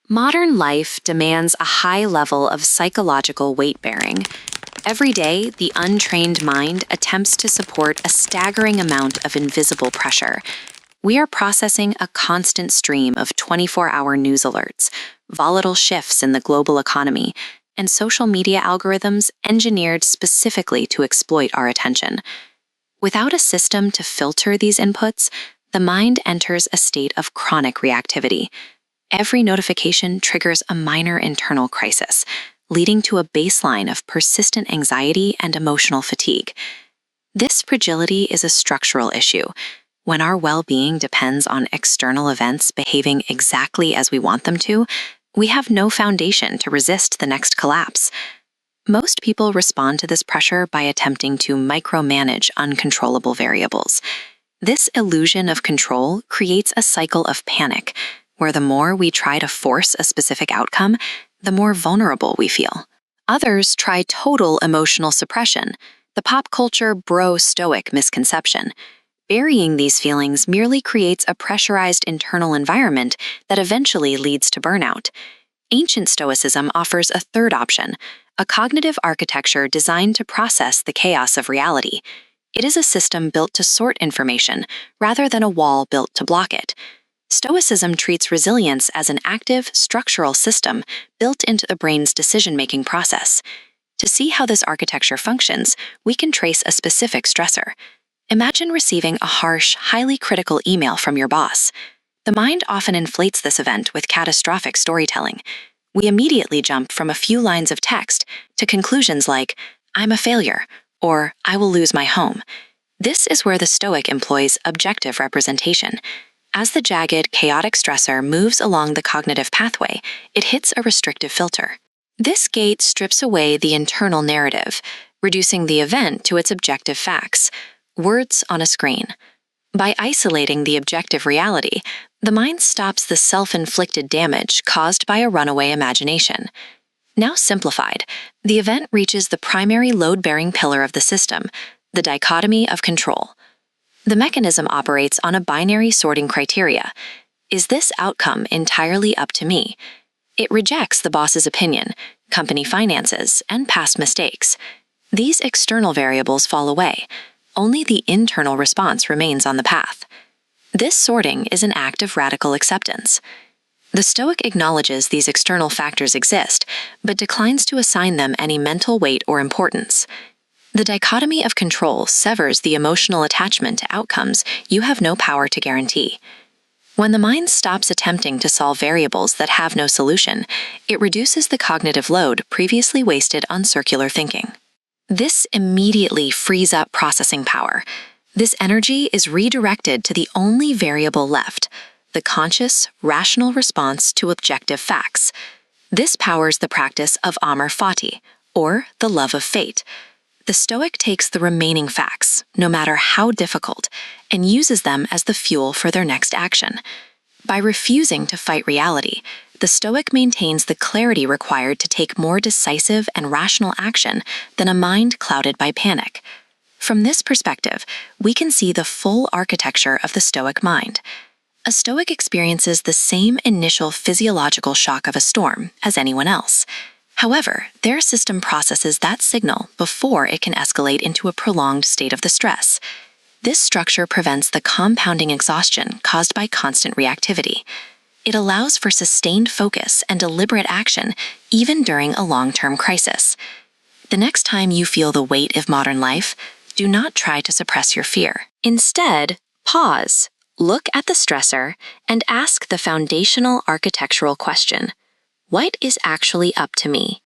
Modern life demands a high level of psychological weight-bearing. Every day, the untrained mind attempts to support a staggering amount of invisible pressure. We are processing a constant stream of 24-hour news alerts, volatile shifts in the global economy, and social media algorithms engineered specifically to exploit our attention. Without a system to filter these inputs, the mind enters a state of chronic reactivity. Every notification triggers a minor internal crisis, leading to a baseline of persistent anxiety and emotional fatigue. This fragility is a structural issue. When our well-being depends on external events behaving exactly as we want them to, we have no foundation to resist the next collapse. Most people respond to this pressure by attempting to micromanage uncontrollable variables. This illusion of control creates a cycle of panic, where the more we try to force a specific outcome, the more vulnerable we feel. Others try total emotional suppression, the pop culture bro-stoic misconception. Burying these feelings merely creates a pressurized internal environment that eventually leads to burnout. Ancient Stoicism offers a third option, a cognitive architecture designed to process the chaos of reality. It is a system built to sort information rather than a wall built to block it. Stoicism treats resilience as an active, structural system built into the brain's decision-making process. To see how this architecture functions, we can trace a specific stressor. Imagine receiving a harsh, highly critical email from your boss. The mind often inflates this event with catastrophic storytelling. We immediately jump from a few lines of text to conclusions like, "I'm a failure," or "I will lose my home." This is where the Stoic employs objective representation. As the jagged, chaotic stressor moves along the cognitive pathway, it hits a restrictive filter. This gate strips away the internal narrative, reducing the event to its objective facts, words on a screen. By isolating the objective reality, the mind stops the self-inflicted damage caused by a runaway imagination. Now simplified, the event reaches the primary load-bearing pillar of the system, the dichotomy of control. The mechanism operates on a binary sorting criteria. Is this outcome entirely up to me? It rejects the boss's opinion, company finances, and past mistakes. These external variables fall away. Only the internal response remains on the path. This sorting is an act of radical acceptance. The Stoic acknowledges these external factors exist, but declines to assign them any mental weight or importance. The dichotomy of control severs the emotional attachment to outcomes you have no power to guarantee. When the mind stops attempting to solve variables that have no solution, it reduces the cognitive load previously wasted on circular thinking. This immediately frees up processing power. This energy is redirected to the only variable left, the conscious, rational response to objective facts. This powers the practice of amor fati, or the love of fate. The Stoic takes the remaining facts, no matter how difficult, and uses them as the fuel for their next action. By refusing to fight reality, the Stoic maintains the clarity required to take more decisive and rational action than a mind clouded by panic. From this perspective, we can see the full architecture of the Stoic mind. A Stoic experiences the same initial physiological shock of a storm as anyone else. However, their system processes that signal before it can escalate into a prolonged state of the stress. This structure prevents the compounding exhaustion caused by constant reactivity. It allows for sustained focus and deliberate action even during a long-term crisis. The next time you feel the weight of modern life, do not try to suppress your fear. Instead, pause, look at the stressor, and ask the foundational architectural question: what is actually up to me?